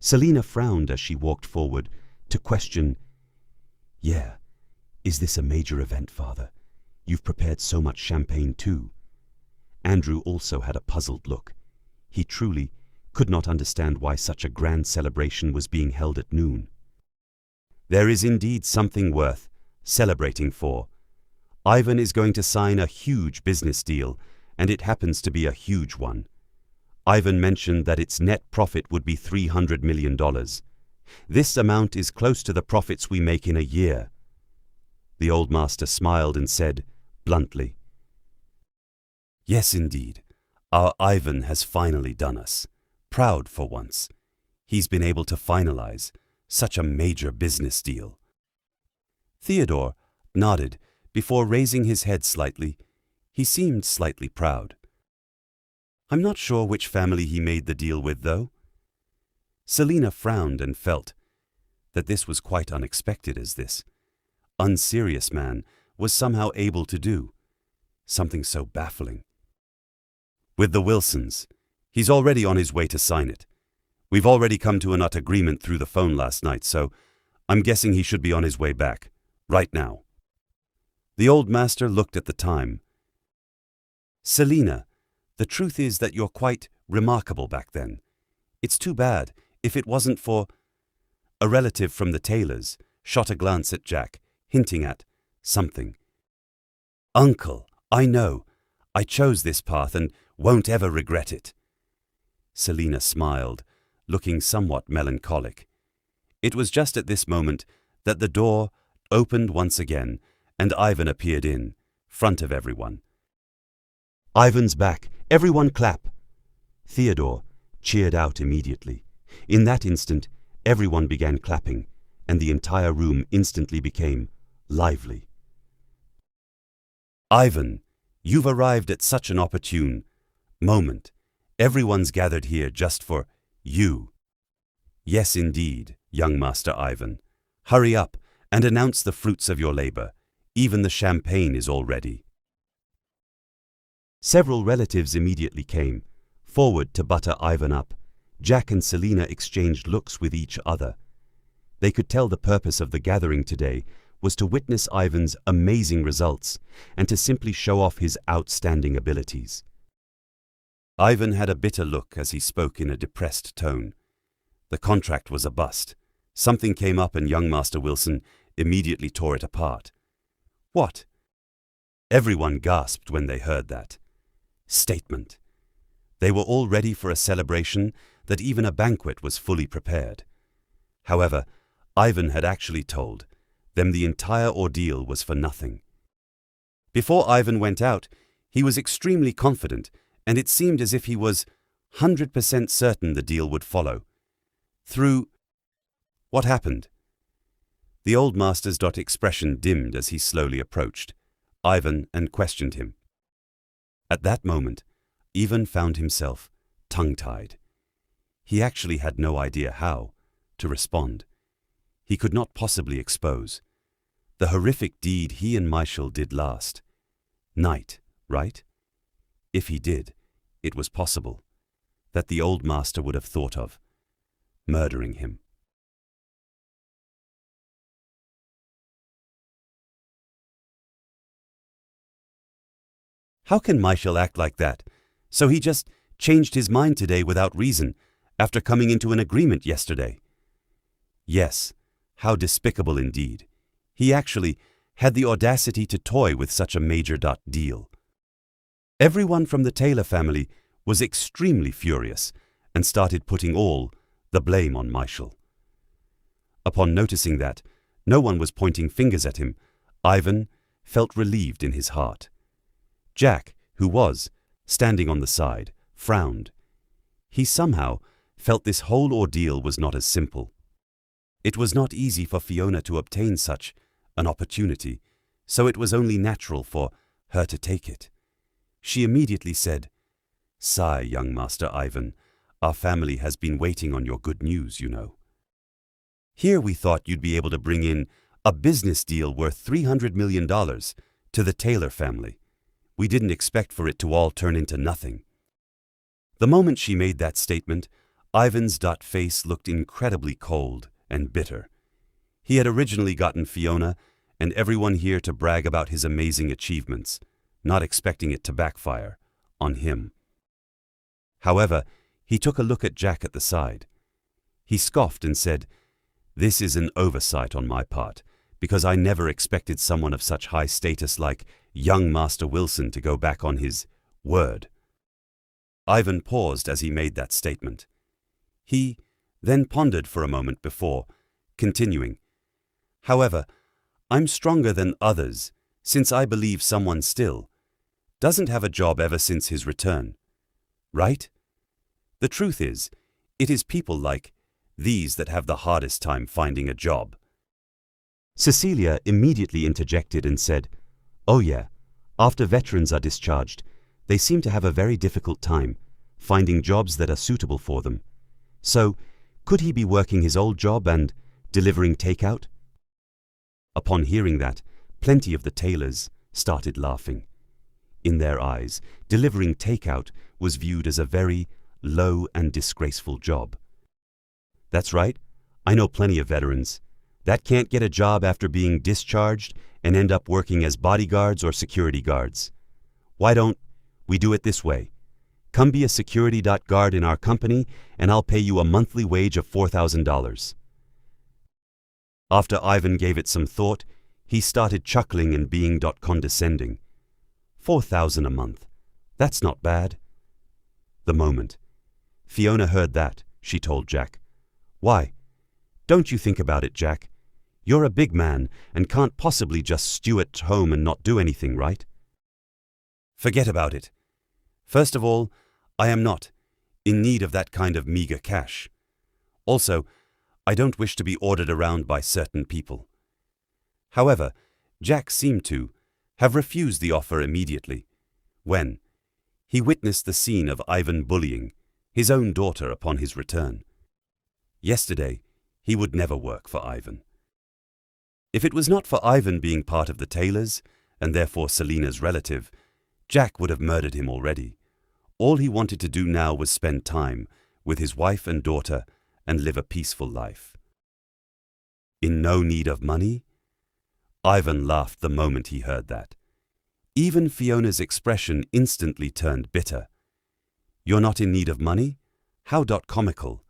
Selina frowned as she walked forward to question, "Yeah, is this a major event, Father? You've prepared so much champagne too." Andrew also had a puzzled look. He truly could not understand why such a grand celebration was being held at noon. "There is indeed something worth celebrating for. Ivan is going to sign a huge business deal, and it happens to be a huge one. Ivan mentioned that its net profit would be $300 million. This amount is close to the profits we make in a year." The old master smiled and said, bluntly, "Yes, indeed. Our Ivan has finally done us. Proud for once. He's been able to finalize such a major business deal." Theodore nodded before raising his head slightly. He seemed slightly proud. "I'm not sure which family he made the deal with, though." Selina frowned and felt that this was quite unexpected, as this unserious man was somehow able to do something so baffling. "With the Wilsons. He's already on his way to sign it. We've already come to an agreement through the phone last night, so I'm guessing he should be on his way back, right now." The old master looked at the time. "Selina, the truth is that you're quite remarkable back then. It's too bad if it wasn't for—" A relative from the Taylors shot a glance at Jack, hinting at something. "Uncle, I know. I chose this path and won't ever regret it." Selina smiled, looking somewhat melancholic. It was just at this moment that the door opened once again, and Ivan appeared in front of everyone. "Ivan's back. Everyone clap." Theodore cheered out immediately. In that instant, everyone began clapping, and the entire room instantly became lively. "Ivan, you've arrived at such an opportune moment. Everyone's gathered here just for you." "Yes, indeed, young Master Ivan. Hurry up and announce the fruits of your labor. Even the champagne is all ready." Several relatives immediately came forward to butter Ivan up. Jack and Selina exchanged looks with each other. They could tell the purpose of the gathering today was to witness Ivan's amazing results and to simply show off his outstanding abilities. Ivan had a bitter look as he spoke in a depressed tone. The contract was a bust. Something came up and young Master Wilson immediately tore it apart. "What?" Everyone gasped when they heard that statement. They were all ready for a celebration, that even a banquet was fully prepared. However, Ivan had actually told them the entire ordeal was for nothing. Before Ivan went out, he was extremely confident, and it seemed as if he was 100% certain the deal would follow. What happened? The old master's expression dimmed as he slowly approached Ivan and questioned him. At that moment, Ivan found himself tongue-tied. He actually had no idea how to respond. He could not possibly expose the horrific deed he and Michael did last night, right? If he did, it was possible that the old master would have thought of murdering him. How can Michael act like that? So he just changed his mind today without reason, after coming into an agreement yesterday? Yes, how despicable indeed. He actually had the audacity to toy with such a major deal. Everyone from the Taylor family was extremely furious and started putting all the blame on Michael. Upon noticing that no one was pointing fingers at him, Ivan felt relieved in his heart. Jack, who was standing on the side, frowned. He somehow felt this whole ordeal was not as simple. It was not easy for Fiona to obtain such an opportunity, so it was only natural for her to take it. She immediately said, "Sigh, young Master Ivan, our family has been waiting on your good news, you know. Here we thought you'd be able to bring in a business deal worth $300 million to the Taylor family. We didn't expect for it to all turn into nothing." The moment she made that statement, Ivan's face looked incredibly cold and bitter. He had originally gotten Fiona and everyone here to brag about his amazing achievements, not expecting it to backfire on him. However, he took a look at Jack at the side. He scoffed and said, "This is an oversight on my part, because I never expected someone of such high status like young Master Wilson to go back on his word." Ivan paused as he made that statement. He then pondered for a moment before continuing, "However, I'm stronger than others since I believe someone still doesn't have a job ever since his return. Right? The truth is, it is people like these that have the hardest time finding a job." Cecilia immediately interjected and said, "Oh yeah, after veterans are discharged, they seem to have a very difficult time finding jobs that are suitable for them. So, could he be working his old job and delivering takeout?" Upon hearing that, plenty of the tailors started laughing. In their eyes, delivering takeout was viewed as a very low and disgraceful job. "That's right, I know plenty of veterans that can't get a job after being discharged and end up working as bodyguards or security guards. Why don't we do it this way? Come be a security guard in our company and I'll pay you a monthly wage of $4,000. After Ivan gave it some thought, he started chuckling and being condescending. $4,000 a month. That's not bad." The moment Fiona heard that, she told Jack, "Why, don't you think about it, Jack. You're a big man and can't possibly just stew at home and not do anything, right?" "Forget about it. First of all, I am not in need of that kind of meager cash. Also, I don't wish to be ordered around by certain people." However, Jack seemed to have refused the offer immediately when he witnessed the scene of Ivan bullying his own daughter upon his return. Yesterday, he would never work for Ivan. If it was not for Ivan being part of the tailors, and therefore Selina's relative, Jack would have murdered him already. All he wanted to do now was spend time with his wife and daughter and live a peaceful life. In no need of money? Ivan laughed the moment he heard that. Even Fiona's expression instantly turned bitter. "You're not in need of money? How comical.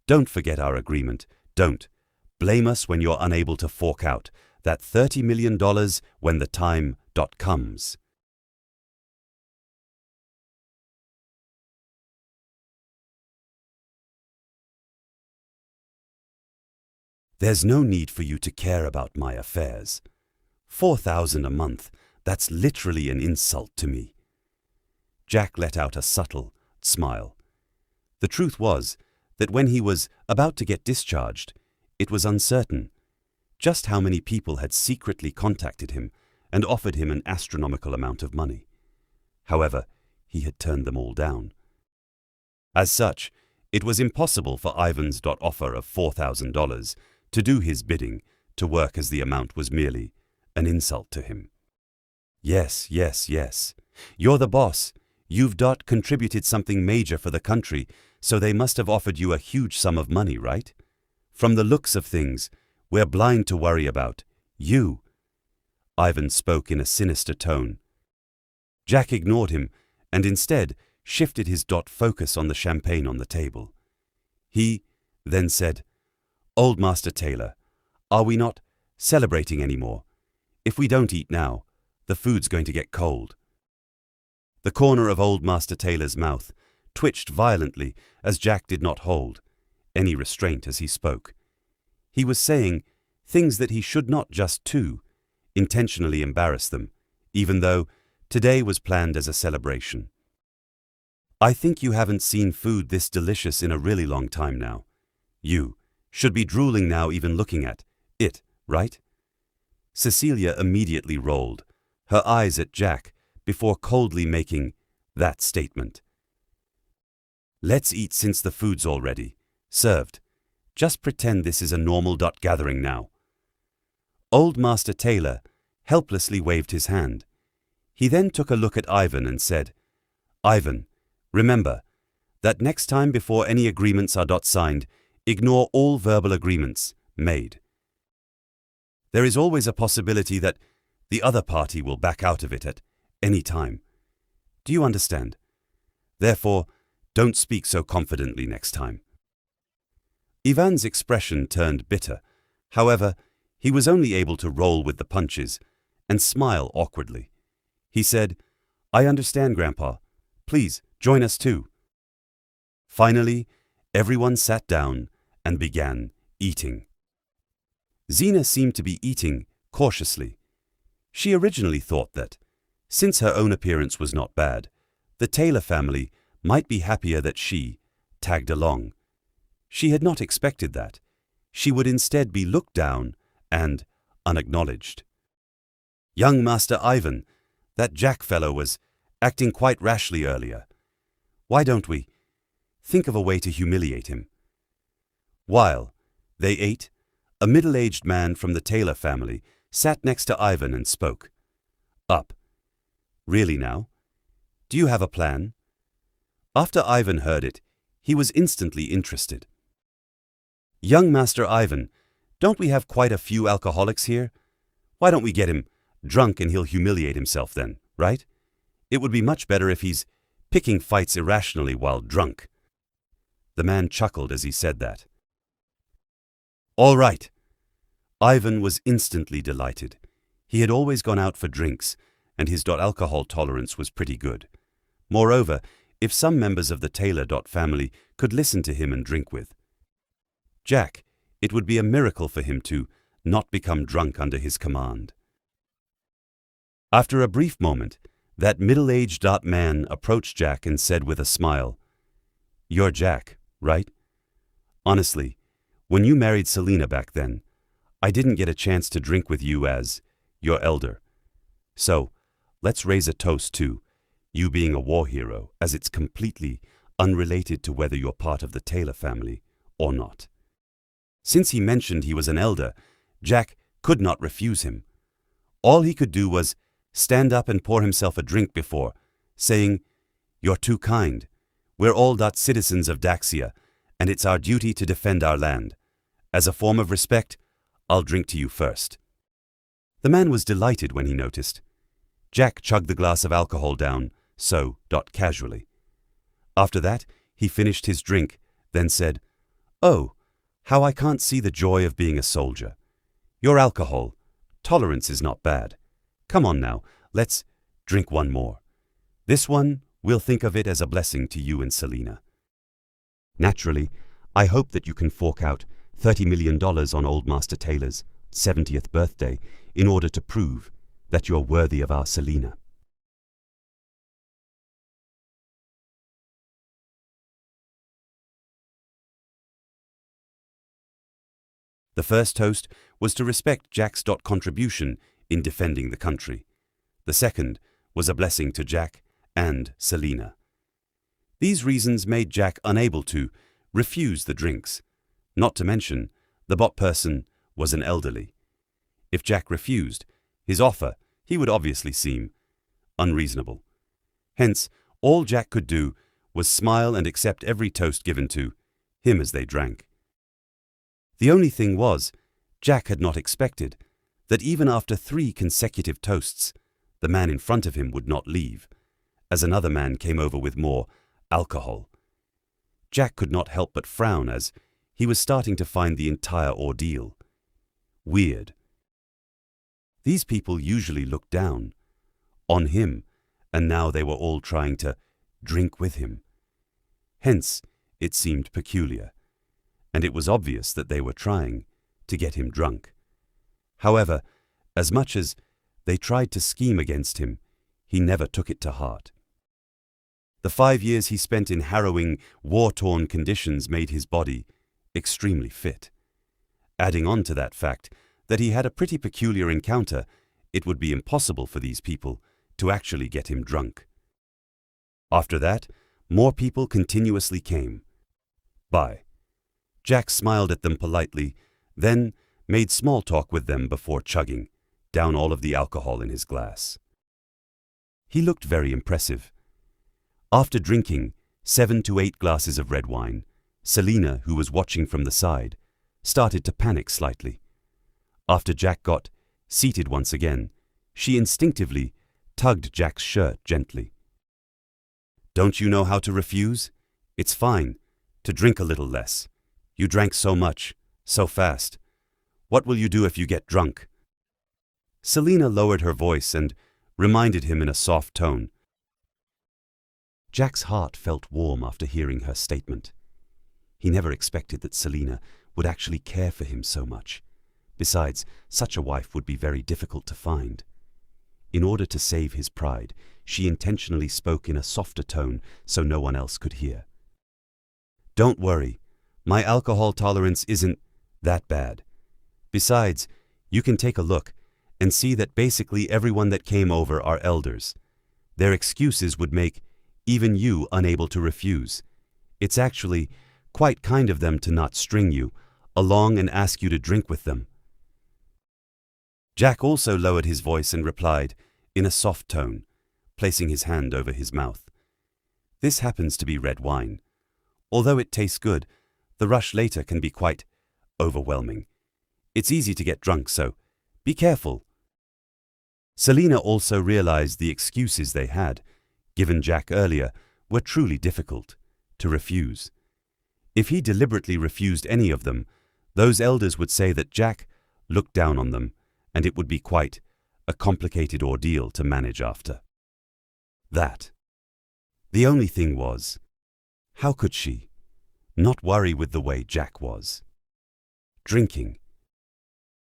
Don't forget our agreement. Don't blame us when you're unable to fork out that $30 million when the time comes." "There's no need for you to care about my affairs. $4,000 a month, that's literally an insult to me." Jack let out a subtle smile. The truth was that when he was about to get discharged, it was uncertain just how many people had secretly contacted him and offered him an astronomical amount of money. However, he had turned them all down. As such, it was impossible for Ivan's offer of $4,000 to do his bidding to work, as the amount was merely an insult to him. Yes. You're the boss. You've contributed something major for the country, so they must have offered you a huge sum of money, right? From the looks of things, we're blind to worry about you." Ivan spoke in a sinister tone. Jack ignored him and instead shifted his focus on the champagne on the table. He then said, "Old Master Taylor, are we not celebrating anymore? If we don't eat now, the food's going to get cold." The corner of Old Master Taylor's mouth twitched violently as Jack did not hold any restraint as he spoke. He was saying things that he should not just intentionally embarrass them, even though today was planned as a celebration. "I think you haven't seen food this delicious in a really long time now. You should be drooling now even looking at it, right?" Cecilia immediately rolled her eyes at Jack before coldly making that statement. "Let's eat since the food's already served. Just pretend this is a normal gathering now." Old Master Taylor helplessly waved his hand. He then took a look at Ivan and said, "Ivan, remember, that next time before any agreements are signed, ignore all verbal agreements made. There is always a possibility that the other party will back out of it at any time. Do you understand? Therefore, don't speak so confidently next time. Ivan's expression turned bitter. However, he was only able to roll with the punches and smile awkwardly. He said, "I understand, Grandpa. Please, join us too." Finally, everyone sat down and began eating. Zina seemed to be eating cautiously. She originally thought that, since her own appearance was not bad, the Taylor family might be happier that she tagged along. She had not expected that. She would instead be looked down and unacknowledged. Young Master Ivan, that Jack fellow was acting quite rashly earlier. Why don't we think of a way to humiliate him? While they ate, a middle-aged man from the Taylor family sat next to Ivan and spoke. "Up. Really now? Do you have a plan?" After Ivan heard it, he was instantly interested. "Young Master Ivan, don't we have quite a few alcoholics here? Why don't we get him drunk and he'll humiliate himself then, right? It would be much better if he's picking fights irrationally while drunk." The man chuckled as he said that. "All right." Ivan was instantly delighted. He had always gone out for drinks, and his alcohol tolerance was pretty good. Moreover, if some members of the Taylor family could listen to him and drink with Jack, it would be a miracle for him to not become drunk under his command. After a brief moment, that middle-aged man approached Jack and said with a smile, "You're Jack, right? Honestly, when you married Selina back then, I didn't get a chance to drink with you as your elder. So, let's raise a toast to you being a war hero, as it's completely unrelated to whether you're part of the Taylor family or not." Since he mentioned he was an elder, Jack could not refuse him. All he could do was stand up and pour himself a drink before, saying, "You're too kind. We're all citizens of Daxia, and it's our duty to defend our land. As a form of respect, I'll drink to you first." The man was delighted when he noticed. Jack chugged the glass of alcohol down, casually. After that, he finished his drink, then said, "Oh, how I can't see the joy of being a soldier. Your alcohol tolerance is not bad. Come on now, let's drink one more. This one, we'll think of it as a blessing to you and Selina. Naturally, I hope that you can fork out $30 million on Old Master Taylor's 70th birthday in order to prove that you're worthy of our Selina." The first toast was to respect Jack's contribution in defending the country. The second was a blessing to Jack and Selina. These reasons made Jack unable to refuse the drinks. Not to mention, the person was an elderly. If Jack refused his offer, he would obviously seem unreasonable. Hence, all Jack could do was smile and accept every toast given to him as they drank. The only thing was, Jack had not expected that even after 3 consecutive toasts, the man in front of him would not leave, as another man came over with more alcohol. Jack could not help but frown as he was starting to find the entire ordeal weird. These people usually looked down on him, and now they were all trying to drink with him. Hence, it seemed peculiar, and it was obvious that they were trying to get him drunk. However, as much as they tried to scheme against him, he never took it to heart. The 5 years he spent in harrowing, war-torn conditions made his body extremely fit. Adding on to that fact that he had a pretty peculiar encounter, it would be impossible for these people to actually get him drunk. After that, more people continuously came by. Jack smiled at them politely, then made small talk with them before chugging down all of the alcohol in his glass. He looked very impressive. After drinking 7 to 8 glasses of red wine, Selina, who was watching from the side, started to panic slightly. After Jack got seated once again, she instinctively tugged Jack's shirt gently. "Don't you know how to refuse? It's fine to drink a little less. You drank so much, so fast. What will you do if you get drunk?" Selina lowered her voice and reminded him in a soft tone. Jack's heart felt warm after hearing her statement. He never expected that Selina would actually care for him so much. Besides, such a wife would be very difficult to find. In order to save his pride, she intentionally spoke in a softer tone so no one else could hear. "Don't worry, my alcohol tolerance isn't that bad. Besides, you can take a look and see that basically everyone that came over are elders. Their excuses would make even you unable to refuse. It's actually quite kind of them to not string you along and ask you to drink with them." Jack also lowered his voice and replied in a soft tone, placing his hand over his mouth. "This happens to be red wine. Although it tastes good, the rush later can be quite overwhelming. It's easy to get drunk, so be careful." Selina also realized the excuses they had, given Jack earlier, were truly difficult to refuse. If he deliberately refused any of them, those elders would say that Jack looked down on them, and it would be quite a complicated ordeal to manage after that. The only thing was, how could she not worry with the way Jack was drinking?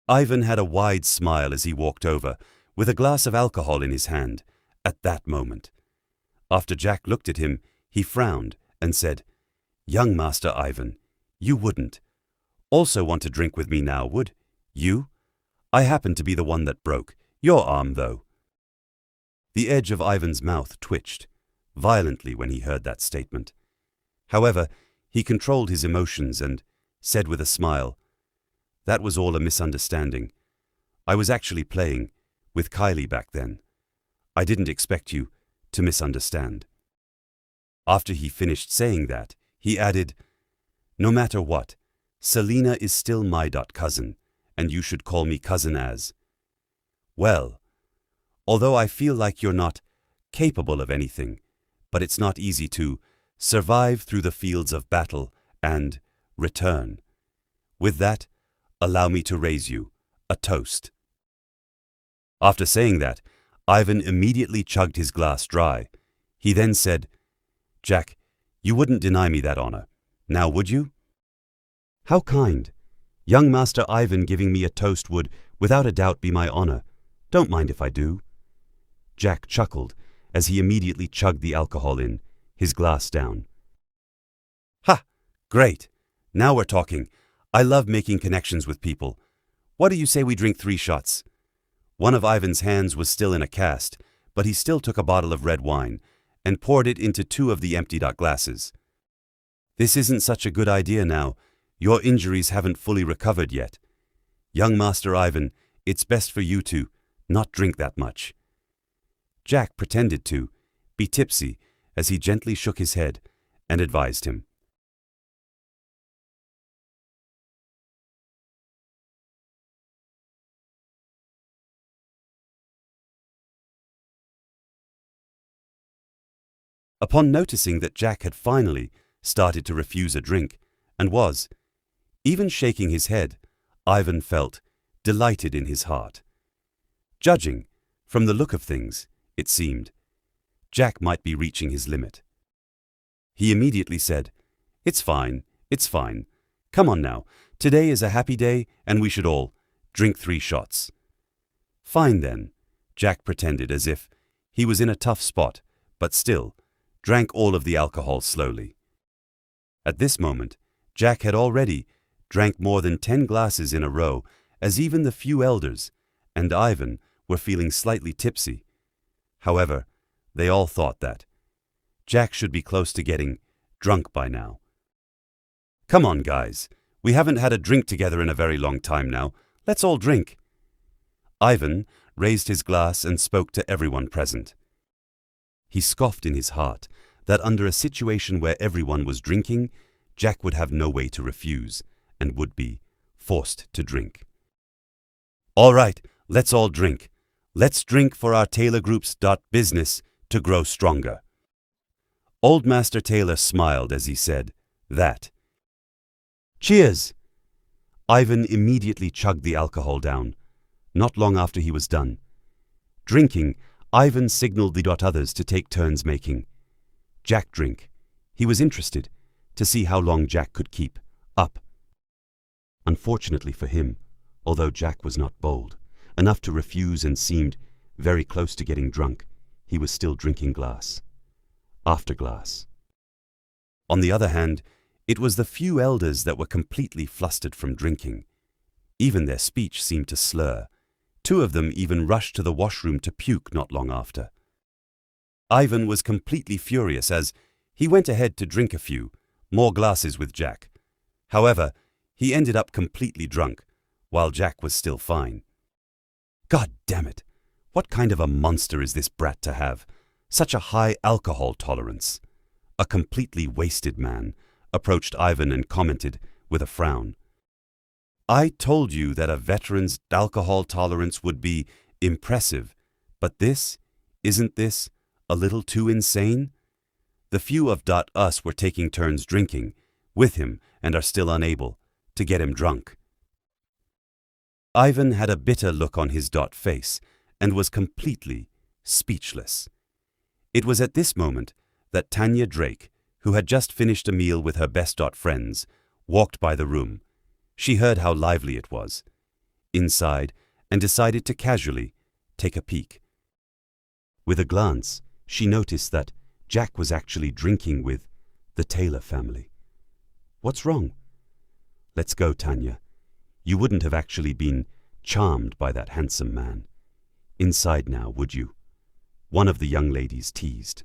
Ivan had a wide smile as he walked over, with a glass of alcohol in his hand at that moment. After Jack looked at him, he frowned and said, "Young Master Ivan, you wouldn't also want to drink with me now, would you? I happen to be the one that broke your arm, though." The edge of Ivan's mouth twitched violently when he heard that statement. However, he controlled his emotions and said with a smile, "That was all a misunderstanding. I was actually playing with Kylie back then. I didn't expect you to misunderstand." After he finished saying that, he added, "No matter what, Selina is still my cousin, and you should call me cousin as well. Although I feel like you're not capable of anything, but it's not easy to survive through the fields of battle and return. With that, allow me to raise you a toast." After saying that, Ivan immediately chugged his glass dry. He then said, "Jack, you wouldn't deny me that honor, now would you?" "How kind. Young Master Ivan giving me a toast would, without a doubt, be my honor. Don't mind if I do." Jack chuckled as he immediately chugged the alcohol in, his glass down. "Ha! Great. Now we're talking. I love making connections with people. What do you say we drink 3 shots? One of Ivan's hands was still in a cast, but he still took a bottle of red wine and poured it into 2 of the emptied glasses. "This isn't such a good idea now. Your injuries haven't fully recovered yet. Young Master Ivan, it's best for you to not drink that much." Jack pretended to be tipsy as he gently shook his head and advised him. Upon noticing that Jack had finally started to refuse a drink and was even shaking his head, Ivan felt delighted in his heart. Judging from the look of things, it seemed, Jack might be reaching his limit. He immediately said, it's fine. Come on now, today is a happy day and we should all drink 3 shots. Fine then, Jack pretended as if he was in a tough spot, but still drank all of the alcohol slowly. At this moment, Jack had already drank more than 10 glasses in a row, as even the few elders and Ivan were feeling slightly tipsy. However, they all thought that Jack should be close to getting drunk by now. Come on, guys. We haven't had a drink together in a very long time now. Let's all drink. Ivan raised his glass and spoke to everyone present. He scoffed in his heart that under a situation where everyone was drinking, Jack would have no way to refuse and would be forced to drink. "All right, let's all drink. Let's drink for our Taylor Group's business to grow stronger." Old Master Taylor smiled as he said that. "Cheers!" Ivan immediately chugged the alcohol down, not long after he was done. Drinking, Ivan signaled the others to take turns making Jack drink. He was interested to see how long Jack could keep up. Unfortunately for him, although Jack was not bold enough to refuse and seemed very close to getting drunk, he was still drinking glass after glass. On the other hand, it was the few elders that were completely flustered from drinking. Even their speech seemed to slur. 2 of them even rushed to the washroom to puke not long after. Ivan was completely furious as he went ahead to drink a few more glasses with Jack. However, he ended up completely drunk, while Jack was still fine. God damn it! What kind of a monster is this brat to have? Such a high alcohol tolerance. A completely wasted man approached Ivan and commented with a frown. "I told you that a veteran's alcohol tolerance would be impressive, but isn't this a little too insane?" The few of us were taking turns drinking with him and are still unable to get him drunk. Ivan had a bitter look on his face and was completely speechless. It was at this moment that Tanya Drake, who had just finished a meal with her best friends, walked by the room. She heard how lively it was inside and decided to casually take a peek. With a glance, she noticed that Jack was actually drinking with the Taylor family. "What's wrong?" "Let's go, Tanya. You wouldn't have actually been charmed by that handsome man. Inside now, would you?" one of the young ladies teased.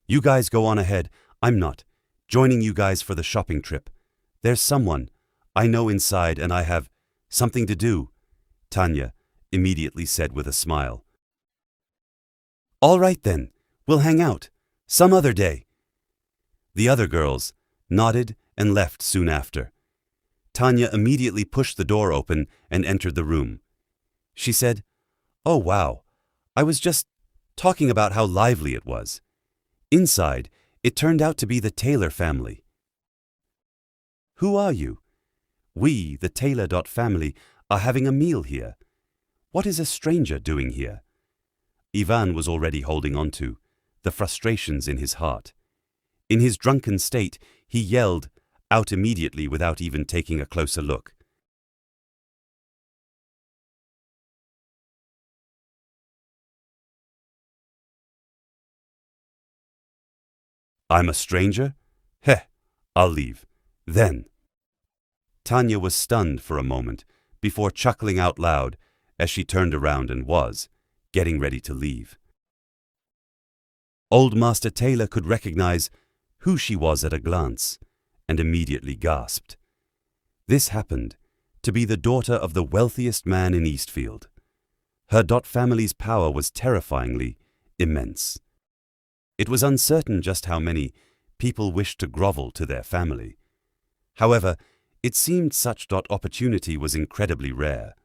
"You guys go on ahead. I'm not joining you guys for the shopping trip. There's someone I know inside and I have something to do," Tanya immediately said with a smile. "All right then, we'll hang out some other day." The other girls nodded and left soon after. Tanya immediately pushed the door open and entered the room. She said, "Oh wow, I was just talking about how lively it was." Inside, it turned out to be the Taylor family. "Who are you?" "We, the Taylor family, are having a meal here. What is a stranger doing here?" Ivan was already holding on to the frustrations in his heart. In his drunken state, he yelled out immediately without even taking a closer look. "I'm a stranger? Heh, I'll leave. Then." Tanya was stunned for a moment before chuckling out loud as she turned around and was getting ready to leave. Old Master Taylor could recognize who she was at a glance and immediately gasped. This happened to be the daughter of the wealthiest man in Eastfield. Her family's power was terrifyingly immense. It was uncertain just how many people wished to grovel to their family. However, it seemed such opportunity was incredibly rare.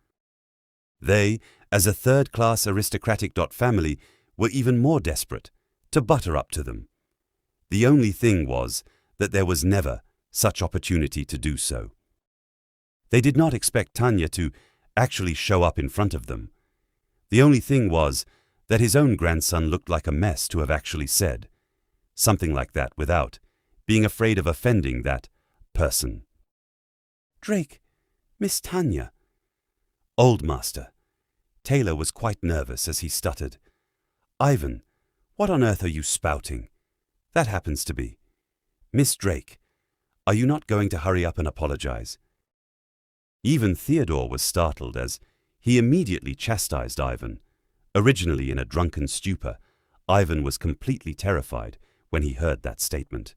They, as a third-class aristocratic family, were even more desperate to butter up to them. The only thing was that there was never such opportunity to do so. They did not expect Tanya to actually show up in front of them. The only thing was that his own grandson looked like a mess to have actually said something like that without being afraid of offending that person. "Drake, Miss Tanya." "Old Master." Taylor was quite nervous as he stuttered. "Ivan, what on earth are you spouting? That happens to be Miss Drake. Are you not going to hurry up and apologize?" Even Theodore was startled as he immediately chastised Ivan. Originally in a drunken stupor, Ivan was completely terrified when he heard that statement.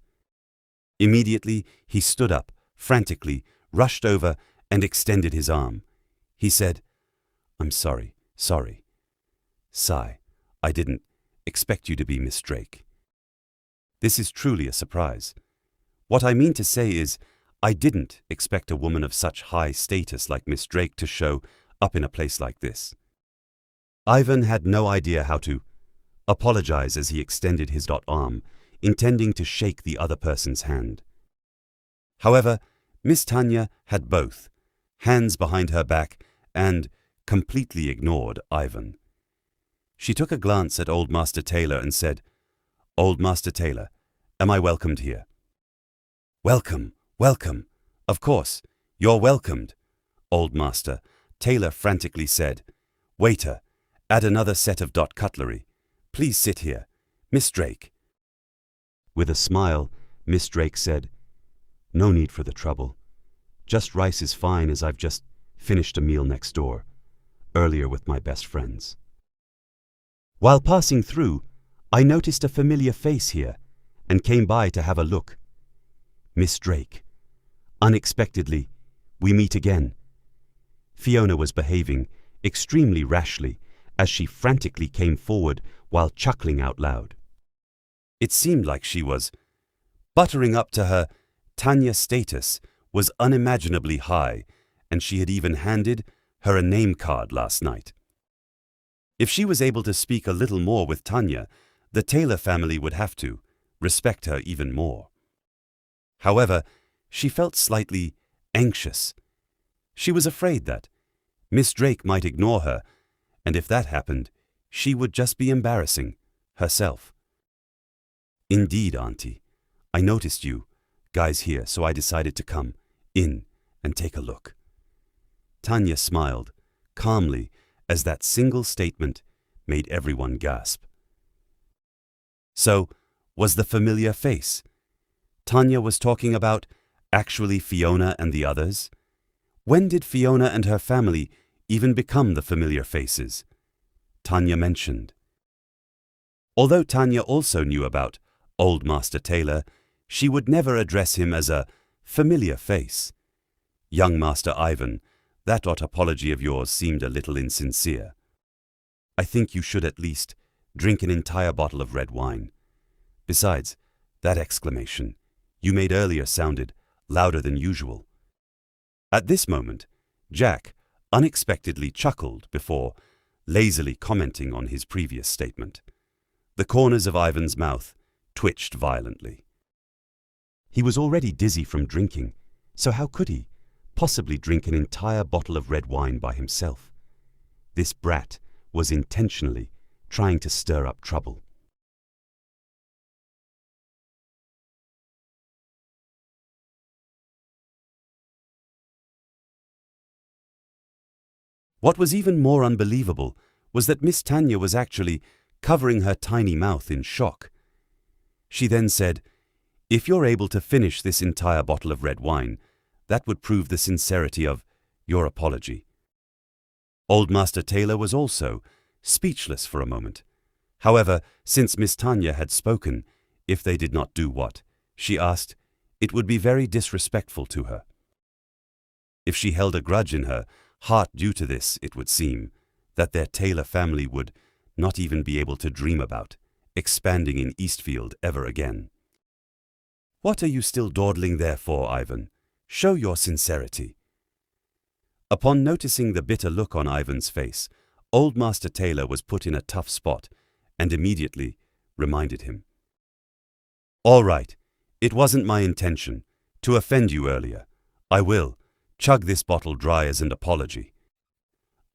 Immediately, he stood up, frantically, rushed over, and extended his arm. He said, "I'm sorry. Sigh, I didn't expect you to be Miss Drake." This is truly a surprise. What I mean to say is, I didn't expect a woman of such high status like Miss Drake to show up in a place like this. Ivan had no idea how to apologize as he extended his arm, intending to shake the other person's hand. However, Miss Tanya had both, hands behind her back, and completely ignored Ivan. She took a glance at Old Master Taylor and said, "Old Master Taylor, am I welcomed here?" "Welcome, welcome. Of course, you're welcomed," Old Master Taylor frantically said. "Waiter, add another set of cutlery. Please sit here. Miss Drake." With a smile, Miss Drake said, "No need for the trouble. Just rice is fine, as I've just finished a meal next door, earlier with my best friends." While passing through, I noticed a familiar face here and came by to have a look. Miss Drake. Unexpectedly, we meet again. Fiona was behaving extremely rashly as she frantically came forward while chuckling out loud. It seemed like she was buttering up to her Tanya status was unimaginably high, and she had even handed her a name card last night. If she was able to speak a little more with Tanya, the Taylor family would have to respect her even more. However, she felt slightly anxious. She was afraid that Miss Drake might ignore her, and if that happened, she would just be embarrassing herself. "Indeed, Auntie, I noticed you guys here, so I decided to come in and take a look." Tanya smiled calmly as that single statement made everyone gasp. So, was the familiar face Tanya was talking about actually Fiona and the others? When did Fiona and her family even become the familiar faces Tanya mentioned? Although Tanya also knew about Old Master Taylor, she would never address him as a familiar face. "Young Master Ivan, that apology of yours seemed a little insincere. I think you should at least drink an entire bottle of red wine. Besides, that exclamation you made earlier sounded louder than usual." At this moment, Jack unexpectedly chuckled before lazily commenting on his previous statement. The corners of Ivan's mouth twitched violently. He was already dizzy from drinking, so how could he possibly drink an entire bottle of red wine by himself? This brat was intentionally trying to stir up trouble. What was even more unbelievable was that Miss Tanya was actually covering her tiny mouth in shock. She then said, "If you're able to finish this entire bottle of red wine, that would prove the sincerity of your apology." Old Master Taylor was also speechless for a moment. However, since Miss Tanya had spoken, if they did not do what she asked, it would be very disrespectful to her. If she held a grudge in her heart due to this, it would seem that their Taylor family would not even be able to dream about expanding in Eastfield ever again. "What are you still dawdling there for, Ivan? Show your sincerity." Upon noticing the bitter look on Ivan's face, Old Master Taylor was put in a tough spot and immediately reminded him. "All right, it wasn't my intention to offend you earlier. I will chug this bottle dry as an apology."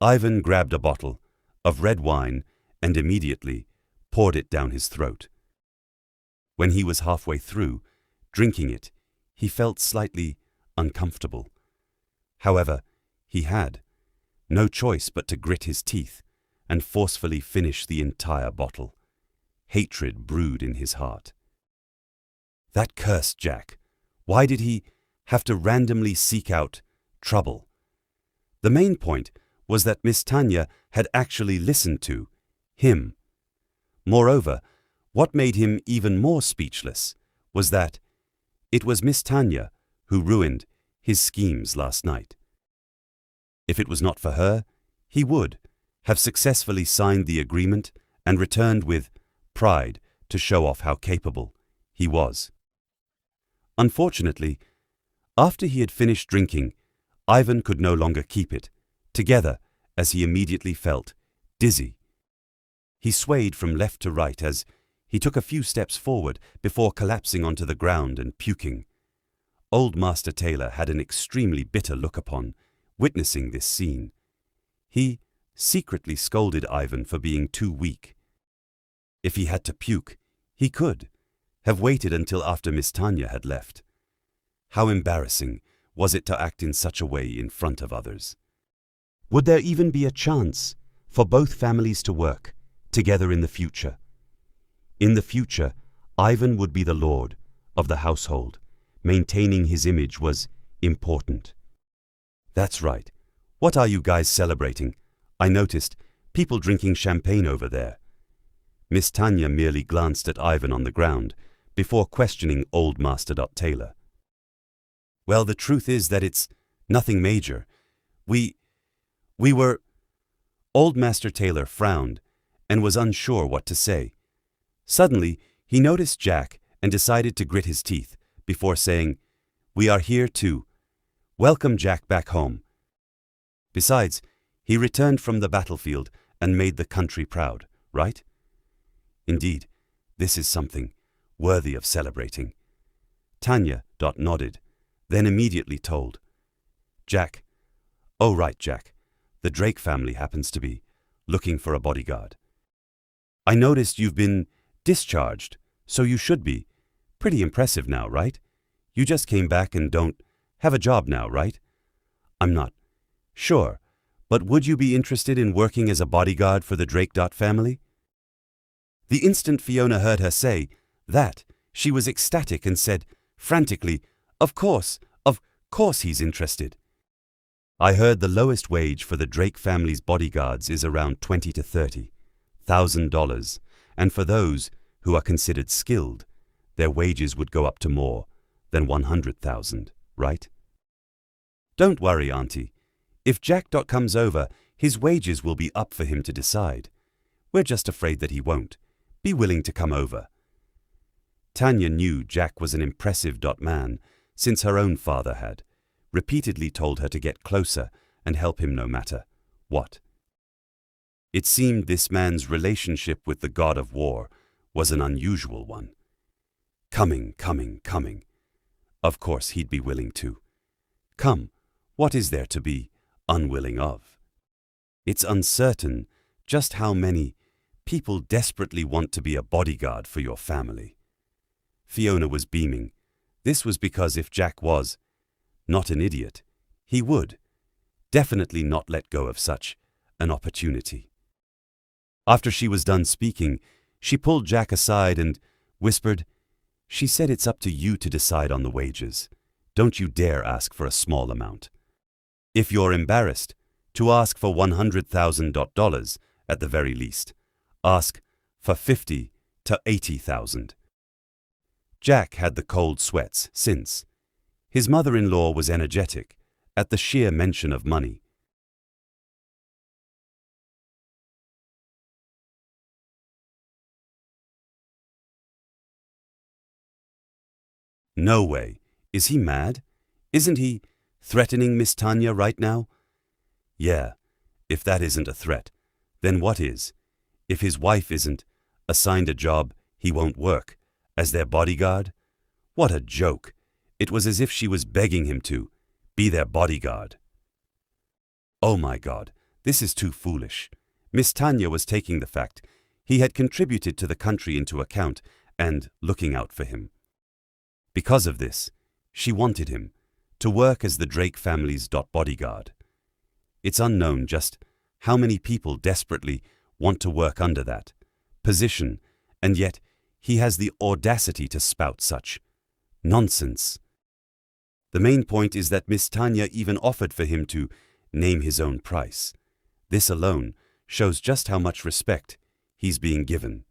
Ivan grabbed a bottle of red wine and immediately poured it down his throat. When he was halfway through drinking it, he felt slightly uncomfortable. However, he had no choice but to grit his teeth and forcefully finish the entire bottle. Hatred brewed in his heart. That cursed Jack. Why did he have to randomly seek out trouble? The main point was that Miss Tanya had actually listened to him. Moreover, what made him even more speechless was that it was Miss Tanya who ruined his schemes last night. If it was not for her, he would have successfully signed the agreement and returned with pride to show off how capable He was. Unfortunately, after he had finished drinking, Ivan could no longer keep it together, as he immediately felt dizzy. He swayed from left to right as he took a few steps forward before collapsing onto the ground and puking. Old Master Taylor had an extremely bitter look upon witnessing this scene. He secretly scolded Ivan for being too weak. If he had to puke, he could have waited until after Miss Tanya had left. How embarrassing was it to act in such a way in front of others? Would there even be a chance for both families to work together in the future? In the future, Ivan would be the lord of the household. Maintaining his image was important. That's right. What are you guys celebrating? I noticed people drinking champagne over there. Miss Tanya merely glanced at Ivan on the ground before questioning Old Master Taylor. Well, the truth is that it's nothing major. We were... Old Master Taylor frowned and was unsure what to say. Suddenly, he noticed Jack and decided to grit his teeth before saying, "We are here to welcome Jack back home." Besides, he returned from the battlefield and made the country proud, right? Indeed, this is something worthy of celebrating. Tanya nodded, then immediately told, "Jack, oh right, Jack, the Drake family happens to be looking for a bodyguard. I noticed you've been discharged, so you should be pretty impressive now, right? You just came back and don't have a job now, right? I'm not sure, but would you be interested in working as a bodyguard for the Drake family?" The instant Fiona heard her say that, she was ecstatic and said frantically, of course he's interested. I heard the lowest wage for the Drake family's bodyguards is around $20,000 to $30,000, and for those who are considered skilled, their wages would go up to more than $100,000, right? Don't worry, Auntie. If Jack comes over, his wages will be up for him to decide. We're just afraid that he won't be willing to come over. Tanya knew Jack was an impressive man, since her own father had repeatedly told her to get closer and help him no matter what. It seemed this man's relationship with the god of war was an unusual one. Coming. Of course he'd be willing to. Come, what is there to be unwilling of? It's uncertain just how many people desperately want to be a bodyguard for your family. Fiona was beaming. This was because if Jack was not an idiot, he would definitely not let go of such an opportunity. After she was done speaking, she pulled Jack aside and whispered, "She said it's up to you to decide on the wages. Don't you dare ask for a small amount. If you're embarrassed to ask for $100,000 at the very least, ask for $50,000 to $80,000. Jack had the cold sweats since his mother-in-law was energetic at the sheer mention of money. No way. Is he mad? Isn't he threatening Miss Tanya right now? Yeah, if that isn't a threat, then what is? If his wife isn't assigned a job he won't work as their bodyguard? What a joke. It was as if she was begging him to be their bodyguard. Oh my God, this is too foolish. Miss Tanya was taking the fact he had contributed to the country into account and looking out for him. Because of this, she wanted him to work as the Drake family's bodyguard. It's unknown just how many people desperately want to work under that position, and yet he has the audacity to spout such nonsense. The main point is that Miss Tanya even offered for him to name his own price. This alone shows just how much respect he's being given.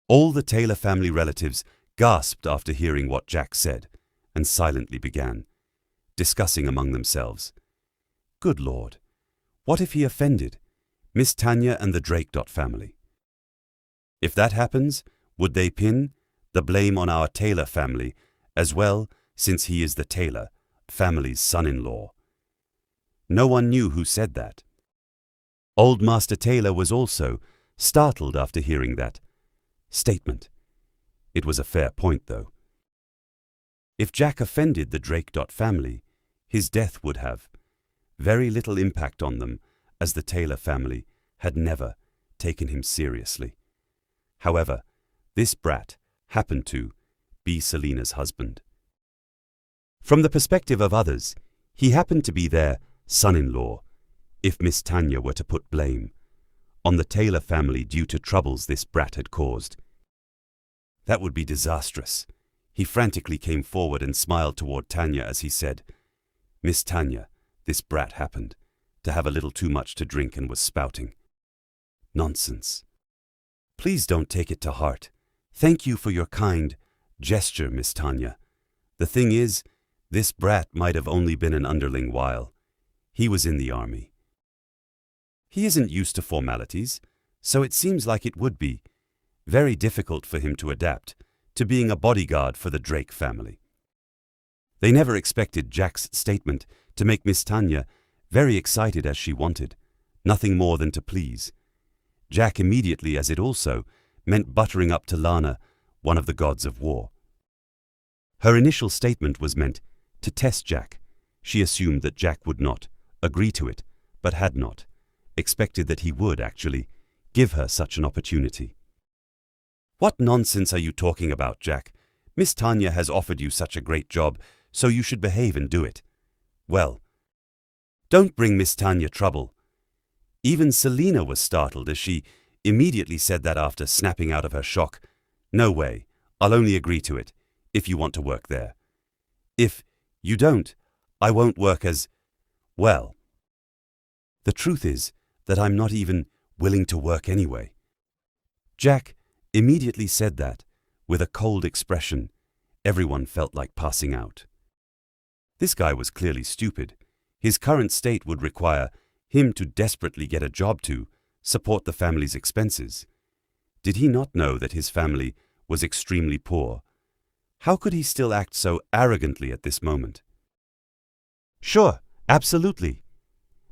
All the Taylor family relatives gasped after hearing what Jack said and silently began discussing among themselves. Good Lord, what if he offended Miss Tanya and the Drake family? If that happens, would they pin the blame on our Taylor family as well, since he is the Taylor family's son-in-law. No one knew who said that. Old Master Taylor was also startled after hearing that statement. It was a fair point, though. If Jack offended the Drake family, his death would have very little impact on them, as the Taylor family had never taken him seriously. However, this brat happened to be Selina's husband. From the perspective of others, he happened to be their son-in-law, if Miss Tanya were to put blame on the Taylor family due to troubles this brat had caused. That would be disastrous. He frantically came forward and smiled toward Tanya as he said, "Miss Tanya, this brat happened to have a little too much to drink and was spouting nonsense. Please don't take it to heart. Thank you for your kind gesture, Miss Tanya. The thing is, this brat might have only been an underling while he was in the army. He isn't used to formalities, so it seems like it would be very difficult for him to adapt to being a bodyguard for the Drake family." They never expected Jack's statement to make Miss Tanya very excited as she wanted, nothing more than to please Jack immediately, as it also meant buttering up to Lana, one of the gods of war. Her initial statement was meant to test Jack. She assumed that Jack would not agree to it, but had not expected that he would actually give her such an opportunity. "What nonsense are you talking about, Jack? Miss Tanya has offered you such a great job, so you should behave and do it." "Well, don't bring Miss Tanya trouble." Even Selina was startled as she immediately said that after snapping out of her shock. "No way, I'll only agree to it if you want to work there. If you don't, I won't work as well. The truth is that I'm not even willing to work anyway." Jack immediately said that with a cold expression. Everyone felt like passing out. This guy was clearly stupid. His current state would require him to desperately get a job to support the family's expenses. Did he not know that his family was extremely poor? How could he still act so arrogantly at this moment? "Sure, absolutely."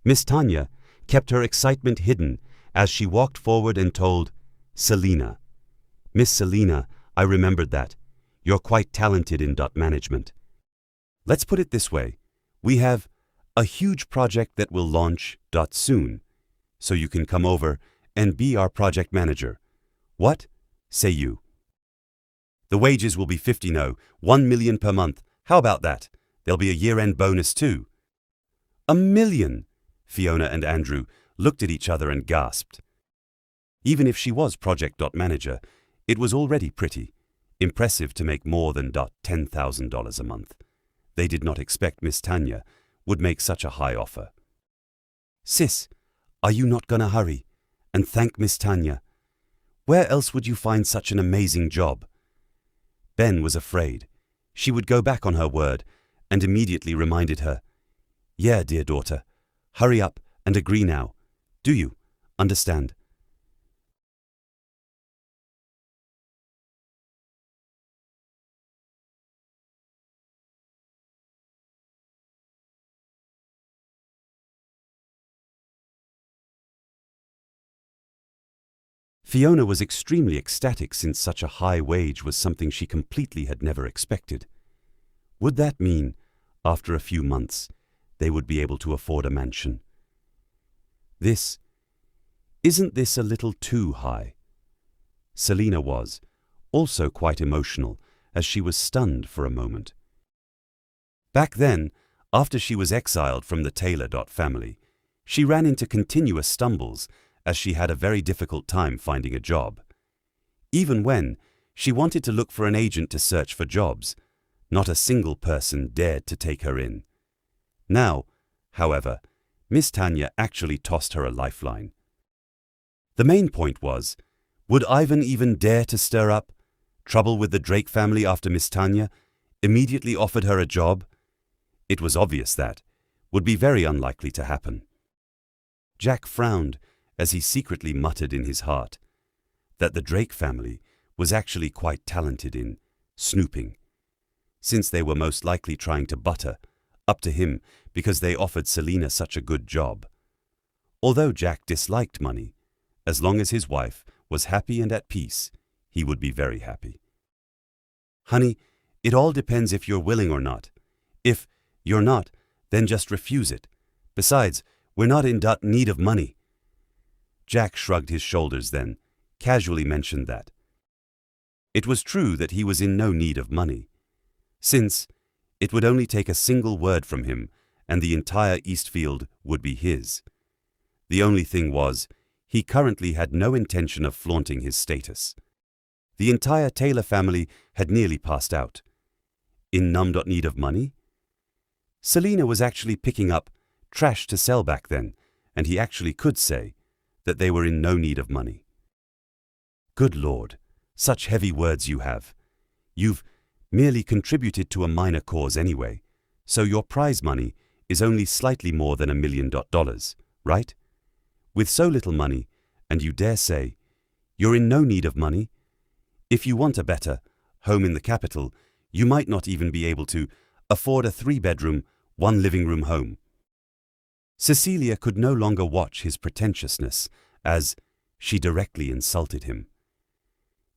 Miss Tanya kept her excitement hidden as she walked forward and told Selina, "Miss Selina, I remembered that. You're quite talented in management. Let's put it this way. We have a huge project that will launch soon, so you can come over and be our project manager. What say you? The wages will be 1 million per month. How about that? There'll be a year-end bonus too." "1 million!" Fiona and Andrew looked at each other and gasped. Even if she was project manager, it was already pretty impressive to make more than $10,000 a month. They did not expect Miss Tanya would make such a high offer. "Sis, are you not gonna hurry and thank Miss Tanya? Where else would you find such an amazing job?" Ben was afraid she would go back on her word and immediately reminded her, "Yeah, dear daughter, hurry up and agree now. Do you understand?" Fiona was extremely ecstatic since such a high wage was something she completely had never expected. Would that mean, after a few months, they would be able to afford a mansion? Isn't this a little too high? Selina was also quite emotional as she was stunned for a moment. Back then, after she was exiled from the Taylor family, she ran into continuous stumbles as she had a very difficult time finding a job. Even when she wanted to look for an agent to search for jobs, not a single person dared to take her in. Now, however, Miss Tanya actually tossed her a lifeline. The main point was, would Ivan even dare to stir up trouble with the Drake family after Miss Tanya immediately offered her a job? It was obvious that would be very unlikely to happen. Jack frowned as he secretly muttered in his heart that the Drake family was actually quite talented in snooping, since they were most likely trying to butter up to him because they offered Selina such a good job. Although Jack disliked money, as long as his wife was happy and at peace, he would be very happy. "Honey, it all depends if you're willing or not. If you're not, then just refuse it. Besides, we're not in need of money." Jack shrugged his shoulders then, casually mentioned that. It was true that he was in no need of money, since it would only take a single word from him and the entire Eastfield would be his. The only thing was, he currently had no intention of flaunting his status. The entire Taylor family had nearly passed out. In need of money? Selina was actually picking up trash to sell back then, and he actually could say that they were in no need of money. Good Lord, such heavy words you have. You've merely contributed to a minor cause anyway, so your prize money is only slightly more than $1 million, right? With so little money, and you dare say, you're in no need of money? If you want a better home in the capital, you might not even be able to afford a 3-bedroom, 1-living-room home. Cecilia could no longer watch his pretentiousness, as she directly insulted him.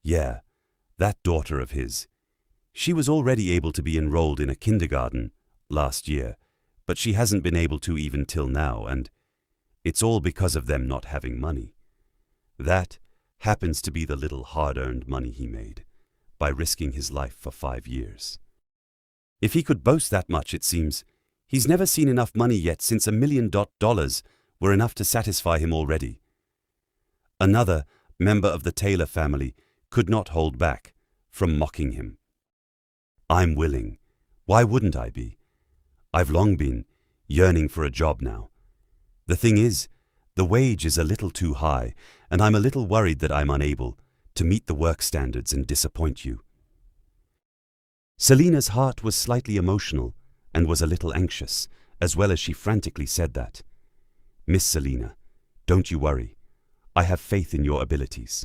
Yeah, that daughter of his. She was already able to be enrolled in a kindergarten last year, but she hasn't been able to even till now, and it's all because of them not having money. That happens to be the little hard-earned money he made by risking his life for 5 years. If he could boast that much, it seems, he's never seen enough money yet since $1 million were enough to satisfy him already. Another member of the Taylor family could not hold back from mocking him. "I'm willing. Why wouldn't I be? I've long been yearning for a job now. The thing is, the wage is a little too high, and I'm a little worried that I'm unable to meet the work standards and disappoint you." Selina's heart was slightly emotional and was a little anxious, as well as she frantically said that. "Miss Selina, don't you worry. I have faith in your abilities.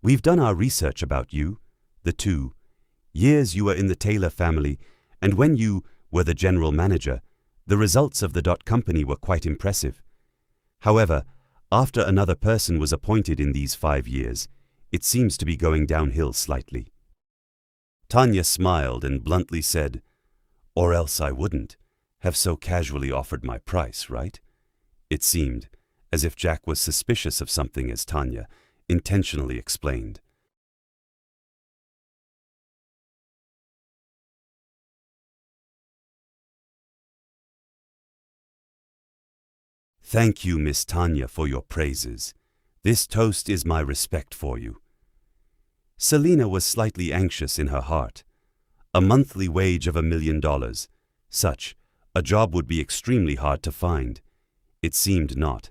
We've done our research about you, the 2 years you were in the Taylor family, and when you were the general manager, the results of the company were quite impressive. However, after another person was appointed in these 5 years, it seems to be going downhill slightly." Tanya smiled and bluntly said, "Or else I wouldn't have so casually offered my price, right?" It seemed as if Jack was suspicious of something as Tanya intentionally explained. "Thank you, Miss Tanya, for your praises. This toast is my respect for you." Selina was slightly anxious in her heart. A monthly wage of $1 million, such a job would be extremely hard to find. It seemed not.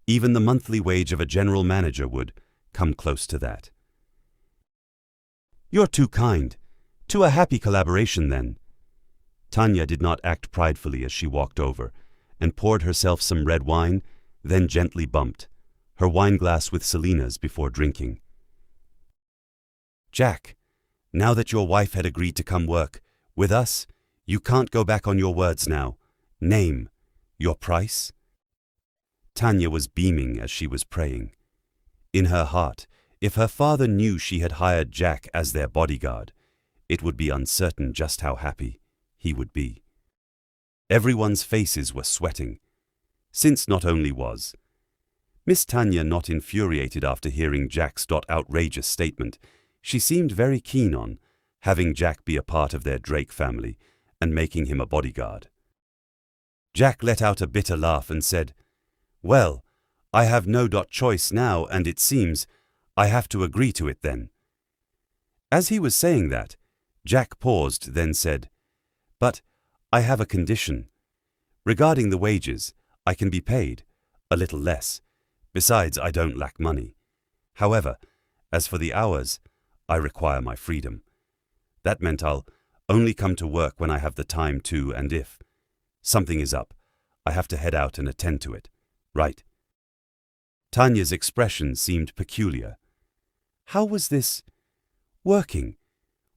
Even the monthly wage of a general manager would come close to that. "You're too kind. To a happy collaboration, then." Tanya did not act pridefully as she walked over and poured herself some red wine, then gently bumped her wineglass with Selina's before drinking. "Jack, now that your wife had agreed to come work with us, you can't go back on your words now. Name your price." Tanya was beaming as she was praying. In her heart, if her father knew she had hired Jack as their bodyguard, it would be uncertain just how happy he would be. Everyone's faces were sweating, since not only was Miss Tanya not infuriated after hearing Jack's outrageous statement, she seemed very keen on having Jack be a part of their Drake family and making him a bodyguard. Jack let out a bitter laugh and said, "Well, I have no choice now, and it seems I have to agree to it then." As he was saying that, Jack paused, then said, "But I have a condition. Regarding the wages, I can be paid a little less. Besides, I don't lack money. However, as for the hours, I require my freedom. That meant I'll only come to work when I have the time to, and if something is up, I have to head out and attend to it. Right?" Tanya's expression seemed peculiar. How was this working?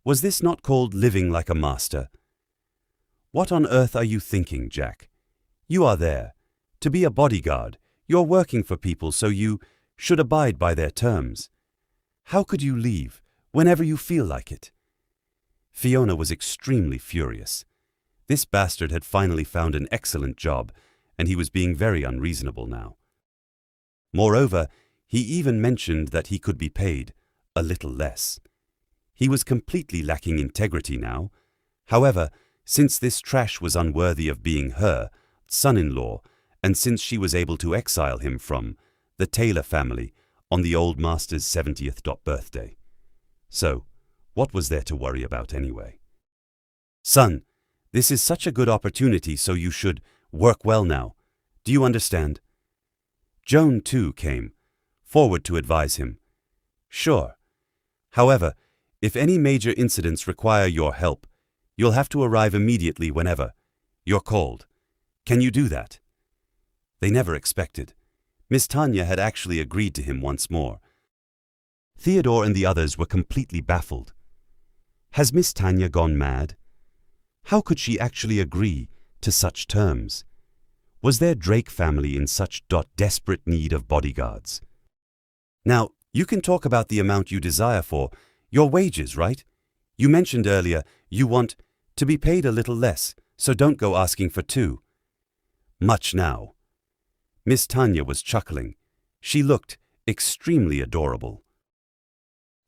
Was this not called living like a master? What on earth are you thinking, Jack? You are there. To be a bodyguard, you're working for people, so you should abide by their terms. How could you leave whenever you feel like it? Fiona was extremely furious. This bastard had finally found an excellent job, and he was being very unreasonable now. Moreover, he even mentioned that he could be paid a little less. He was completely lacking integrity now. However, since this trash was unworthy of being her son-in-law, and since she was able to exile him from the Taylor family on the old master's 70th birthday. So, what was there to worry about anyway? Son, this is such a good opportunity, so you should work well now. Do you understand? Joan, too, came forward to advise him. Sure. However, if any major incidents require your help, you'll have to arrive immediately whenever you're called. Can you do that? They never expected. Miss Tanya had actually agreed to him once more. Theodore and the others were completely baffled. Has Miss Tanya gone mad? How could she actually agree to such terms? Was their Drake family in such desperate need of bodyguards? Now, you can talk about the amount you desire for your wages, right? You mentioned earlier you want to be paid a little less, so don't go asking for too much now. Miss Tanya was chuckling. She looked extremely adorable.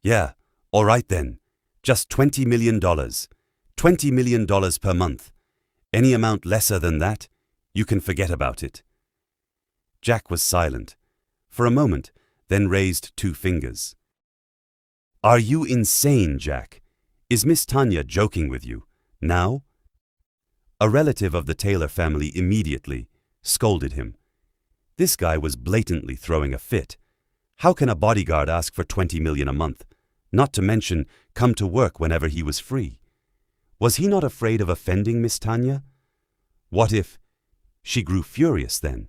Yeah, all right then. Just $20 million. $20 million per month. Any amount lesser than that, you can forget about it. Jack was silent for a moment, then raised 2 fingers. Are you insane, Jack? Is Miss Tanya joking with you now? A relative of the Taylor family immediately scolded him. This guy was blatantly throwing a fit. How can a bodyguard ask for $20 million a month, not to mention come to work whenever he was free? Was he not afraid of offending Miss Tanya? What if... She grew furious then.